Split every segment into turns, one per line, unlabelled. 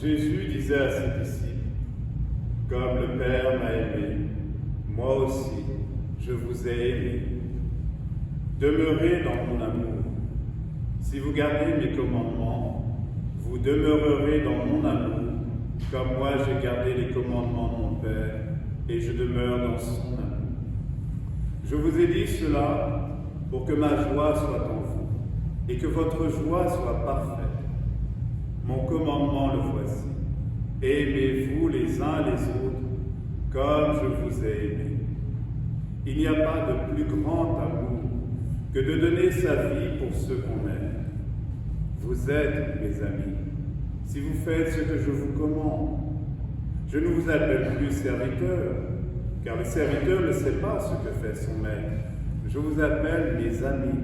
Jésus disait à ses disciples, « Comme le Père m'a aimé, moi aussi, je vous ai aimé. Demeurez dans mon amour. Si vous gardez mes commandements, vous demeurerez dans mon amour, comme moi j'ai gardé les commandements de mon Père, et je demeure dans son amour. Je vous ai dit cela pour que ma joie soit en vous, et que votre joie soit parfaite. Mon commandement le voici. Aimez-vous les uns les autres, comme je vous ai aimé. Il n'y a pas de plus grand amour que de donner sa vie pour ceux qu'on aime. Vous êtes mes amis, si vous faites ce que je vous commande. Je ne vous appelle plus serviteur, car le serviteur ne sait pas ce que fait son maître. Je vous appelle mes amis,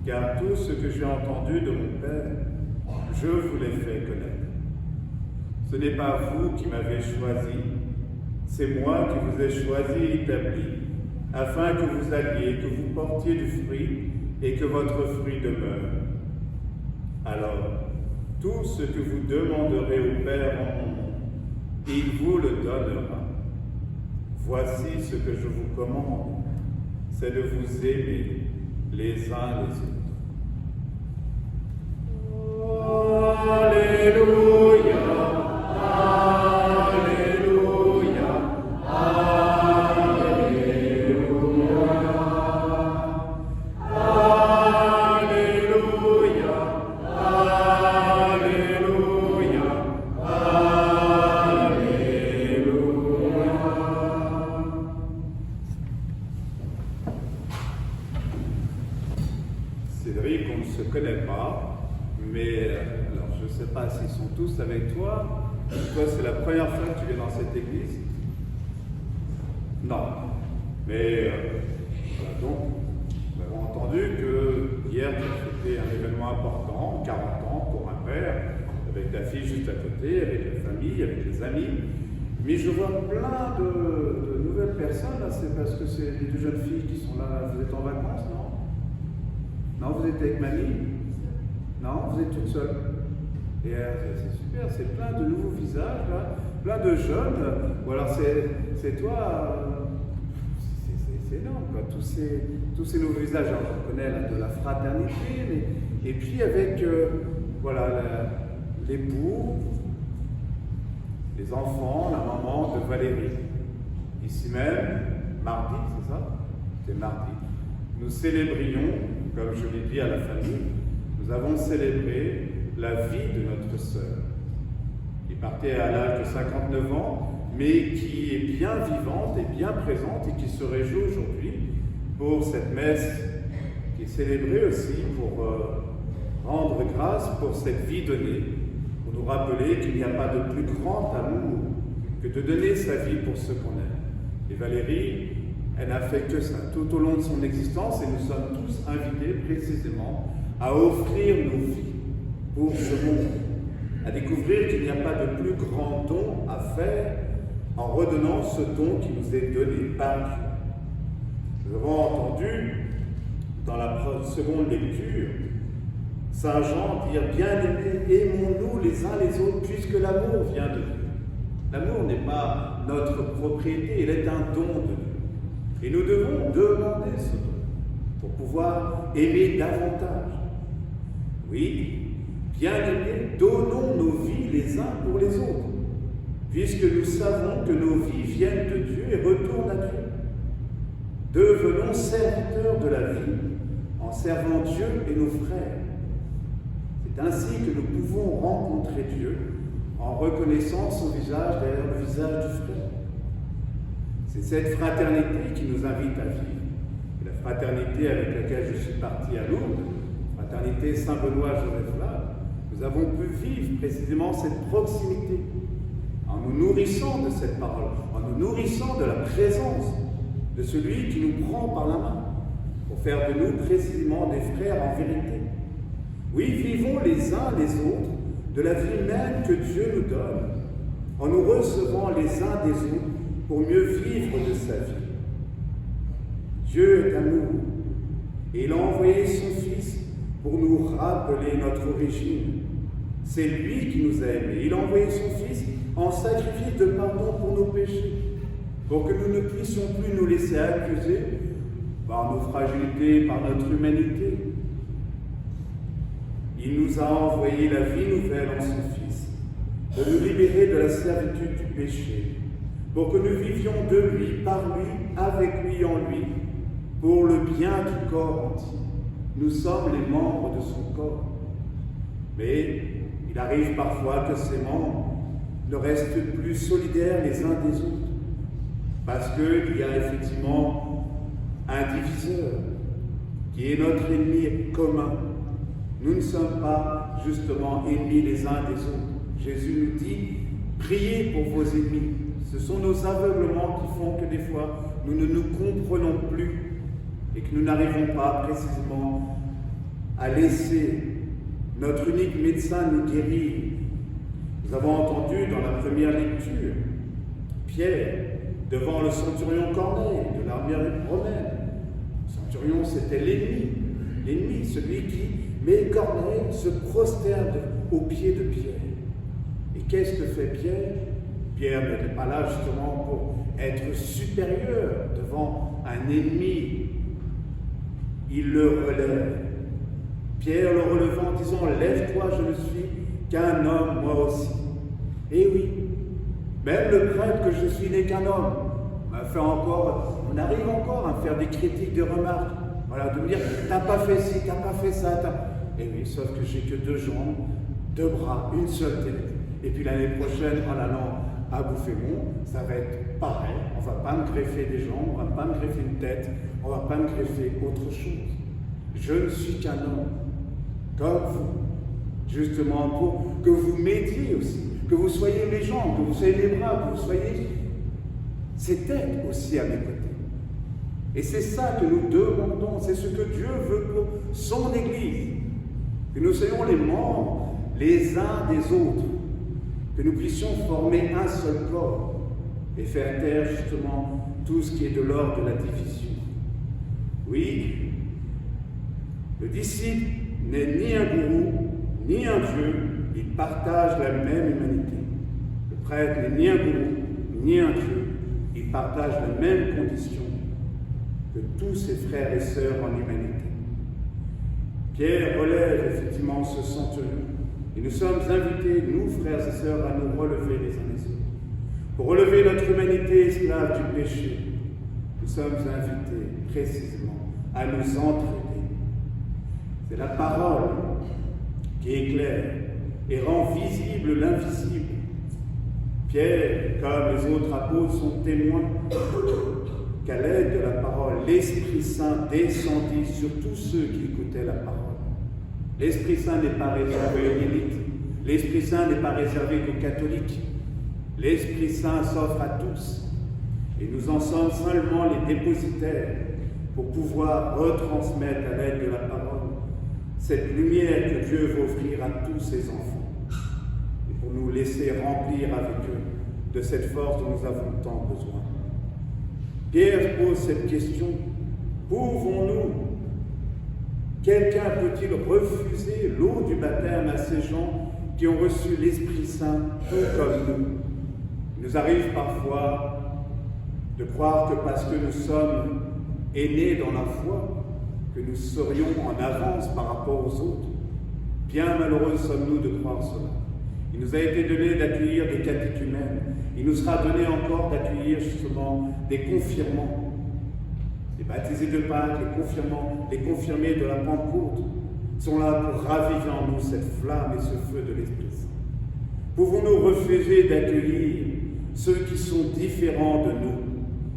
car tout ce que j'ai entendu de mon Père, je vous l'ai fait connaître. Ce n'est pas vous qui m'avez choisi, c'est moi qui vous ai choisi et établi, afin que vous alliez, que vous portiez du fruit et que votre fruit demeure. Alors, tout ce que vous demanderez au Père en mon nom, il vous le donnera. Voici ce que je vous commande, c'est de vous aimer les uns les autres. Alléluia, Alléluia, Alléluia, Alléluia, Alléluia. Cédric, on ne se connaît pas, mais alors je ne sais pas s'ils sont tous avec toi. Toi, c'est la première fois que tu viens dans cette église? Non. Mais voilà, donc, nous avons entendu que hier tu as fêté un événement important, 40 ans pour un père, avec ta fille juste à côté, avec la famille, avec les amis. Mais je vois plein de nouvelles personnes, là, c'est parce que c'est les deux jeunes filles qui sont là. Vous êtes en vacances, non? Non, vous êtes avec mamie? Non, vous êtes toute seule? Et c'est super, c'est plein de nouveaux visages, là, plein de jeunes. Ou alors c'est toi, c'est énorme, quoi. Tous ces nouveaux visages. Alors, je connais là, de la fraternité, et puis avec voilà, l'époux, les enfants, la maman de Valérie. Ici même, mardi, c'est ça? C'est mardi. Nous célébrions, comme je l'ai dit à la famille, nous avons célébré la vie de notre sœur, qui partait à l'âge de 59 ans, mais qui est bien vivante et bien présente et qui se réjouit aujourd'hui pour cette messe qui est célébrée aussi pour rendre grâce pour cette vie donnée, pour nous rappeler qu'il n'y a pas de plus grand amour que de donner sa vie pour ceux qu'on aime. Et Valérie, elle n'a fait que ça tout au long de son existence et nous sommes tous invités précisément à offrir nos vies pour ce monde, à découvrir qu'il n'y a pas de plus grand don à faire en redonnant ce don qui nous est donné par Dieu. Nous avons entendu dans la seconde lecture Saint Jean dire « Bien-aimés, aimons-nous les uns les autres puisque l'amour vient de Dieu. » L'amour n'est pas notre propriété, il est un don de Dieu. Et nous devons demander ce don pour pouvoir aimer davantage. Oui, bien-aimés, donnons nos vies les uns pour les autres, puisque nous savons que nos vies viennent de Dieu et retournent à Dieu. Devenons serviteurs de la vie en servant Dieu et nos frères. C'est ainsi que nous pouvons rencontrer Dieu en reconnaissant son visage derrière le visage du frère. C'est cette fraternité qui nous invite à vivre. Et la fraternité avec laquelle je suis parti à Lourdes, fraternité Saint-Benoît-Joseph-Là, nous avons pu vivre précisément cette proximité en nous nourrissant de cette parole, en nous nourrissant de la présence de celui qui nous prend par la main pour faire de nous précisément des frères en vérité. Oui, vivons les uns les autres de la vie même que Dieu nous donne, en nous recevant les uns des autres pour mieux vivre de sa vie. Dieu est amour, et il a envoyé son Fils pour nous rappeler notre origine, C'est lui qui nous a aimés. Il a envoyé son Fils en sacrifice de pardon pour nos péchés, pour que nous ne puissions plus nous laisser accuser par nos fragilités, par notre humanité. Il nous a envoyé la vie nouvelle en son Fils, pour nous libérer de la servitude du péché, pour que nous vivions de lui, par lui, avec lui, en lui, pour le bien du corps entier. Nous sommes les membres de son corps. Mais il arrive parfois que ces membres ne restent plus solidaires les uns des autres, parce qu'il y a effectivement un diviseur qui est notre ennemi commun. Nous ne sommes pas justement ennemis les uns des autres. Jésus nous dit, priez pour vos ennemis. Ce sont nos aveuglements qui font que des fois, nous ne nous comprenons plus et que nous n'arrivons pas précisément à laisser notre unique médecin nous guérir. Nous avons entendu dans la première lecture, Pierre, devant le centurion Corneille de l'armée romaine. Le centurion, c'était l'ennemi, celui qui, mais Corneille se prosterne aux pieds de Pierre. Et qu'est-ce que fait Pierre? Pierre n'était pas là justement pour être supérieur devant un ennemi. Il le relève. Pierre le relevant en disant « Lève-toi, je ne suis qu'un homme, moi aussi. » Et oui, même le prêtre que je suis n'est qu'un homme. On arrive encore à faire des critiques, des remarques. Voilà, de me dire « T'as pas fait ci, t'as pas fait ça. » Et oui, sauf que j'ai que 2 jambes, 2 bras, une seule tête. Et puis l'année prochaine, en allant à Bouffémont, ça va être pareil. On ne va pas me greffer des jambes, on ne va pas me greffer une tête, on ne va pas me greffer autre chose. Je ne suis qu'un homme, comme vous, justement pour que vous m'aidiez aussi, que vous soyez les jambes, que vous soyez les bras, que vous soyez ces têtes aussi à mes côtés. Et c'est ça que nous demandons, c'est ce que Dieu veut pour son Église, que nous soyons les membres les uns des autres, que nous puissions former un seul corps et faire taire justement tout ce qui est de l'ordre de la division. Oui, le disciple n'est ni un gourou, ni un dieu, il partage la même humanité. Le prêtre n'est ni un gourou, ni un dieu, il partage la même condition que tous ses frères et sœurs en humanité. Pierre relève effectivement ce centurion. Et nous sommes invités, nous, frères et sœurs, à nous relever les uns les autres. Pour relever notre humanité esclave du péché, nous sommes invités précisément à nous entraider. C'est la parole qui éclaire et rend visible l'invisible. Pierre, comme les autres apôtres, sont témoins qu'à l'aide de la parole, l'Esprit Saint descendit sur tous ceux qui écoutaient la parole. L'Esprit Saint n'est pas réservé aux élites. L'Esprit Saint n'est pas réservé qu'aux catholiques. L'Esprit Saint s'offre à tous. Et nous en sommes seulement les dépositaires pour pouvoir retransmettre à l'aide de la parole cette lumière que Dieu veut offrir à tous ses enfants. Et pour nous laisser remplir avec eux de cette force dont nous avons tant besoin. Pierre pose cette question. Pouvons-nous? Quelqu'un peut-il refuser l'eau du baptême à ces gens qui ont reçu l'Esprit Saint tout comme nous? Il nous arrive parfois de croire que parce que nous sommes aînés dans la foi, que nous serions en avance par rapport aux autres. Bien malheureux sommes-nous de croire cela. Il nous a été donné d'accueillir des catéchumènes. Il nous sera donné encore d'accueillir justement des confirmants. Les baptisés de Pâques, les confirmés de la Pentecôte sont là pour raviver en nous cette flamme et ce feu de l'Esprit Saint. Pouvons-nous refuser d'accueillir ceux qui sont différents de nous,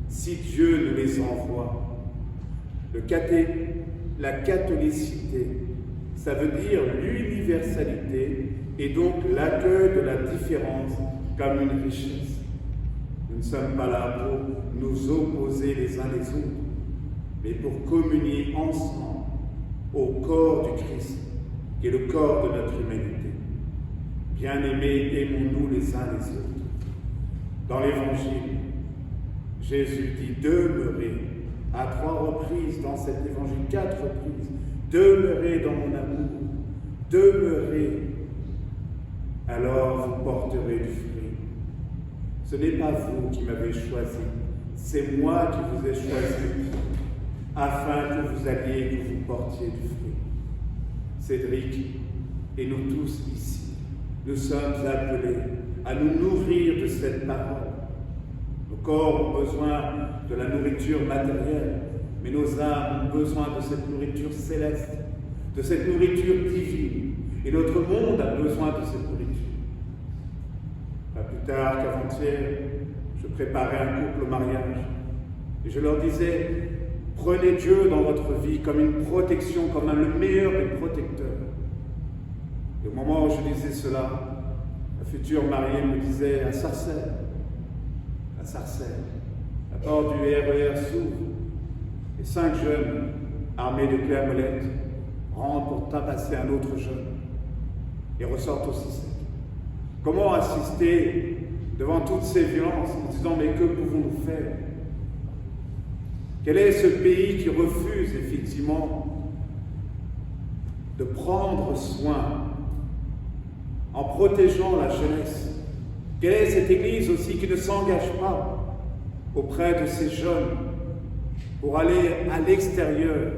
si Dieu nous les envoie? La catholicité, ça veut dire l'universalité et donc l'accueil de la différence comme une richesse. Nous ne sommes pas là pour nous opposer les uns les autres, mais pour communier ensemble au corps du Christ, qui est le corps de notre humanité. Bien-aimés, aimons-nous les uns les autres. Dans l'Évangile, Jésus dit « Demeurez » à 3 reprises dans cet Évangile, 4 reprises. « Demeurez dans mon amour, demeurez. » alors vous porterez du fruit. Ce n'est pas vous qui m'avez choisi, c'est moi qui vous ai choisi, afin que vous alliez, que vous portiez du fruit. Cédric et nous tous ici, nous sommes appelés à nous nourrir de cette parole. Nos corps ont besoin de la nourriture matérielle, mais nos âmes ont besoin de cette nourriture céleste, de cette nourriture divine. Et notre monde a besoin de cette nourriture. Pas plus tard qu'avant-hier, je préparais un couple au mariage. Et je leur disais, prenez Dieu dans votre vie comme une protection, comme le meilleur des protecteurs. Et au moment où je disais cela, la future mariée me disait, à Sarcelles, la porte du RER s'ouvre, et 5 jeunes, armés de clés à molette, rentrent pour tabasser un autre jeune, et ressortent aussi secs. Comment assister devant toutes ces violences en disant, mais que pouvons-nous faire? Quel est ce pays qui refuse effectivement de prendre soin en protégeant la jeunesse? Quelle est cette Église aussi qui ne s'engage pas auprès de ces jeunes pour aller à l'extérieur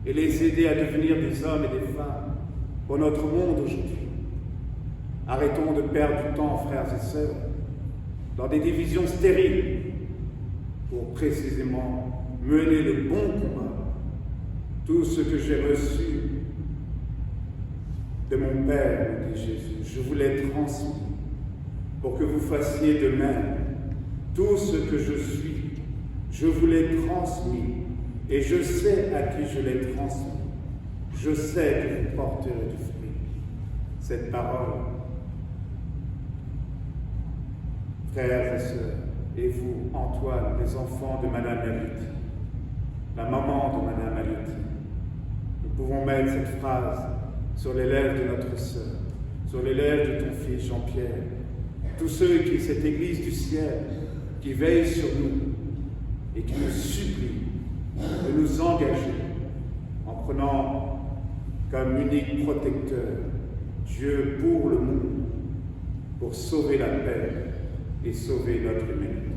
et les aider à devenir des hommes et des femmes pour notre monde aujourd'hui? Arrêtons de perdre du temps, frères et sœurs, dans des divisions stériles pour précisément mener le bon combat. Tout ce que j'ai reçu de mon Père, me dit Jésus, je vous l'ai transmis pour que vous fassiez de même. Tout ce que je suis, je vous l'ai transmis et je sais à qui je l'ai transmis. Je sais que vous porterez du fruit. Cette parole, frères et sœurs, et vous, Antoine, les enfants de Madame Aliti, la maman de Madame Aliti, nous pouvons mettre cette phrase sur les lèvres de notre sœur, sur les lèvres de ton fils Jean-Pierre, tous ceux qui, cette Église du ciel, qui veille sur nous et qui nous supplie de nous engager en prenant comme unique protecteur Dieu pour le monde, pour sauver la paix et sauver notre humanité.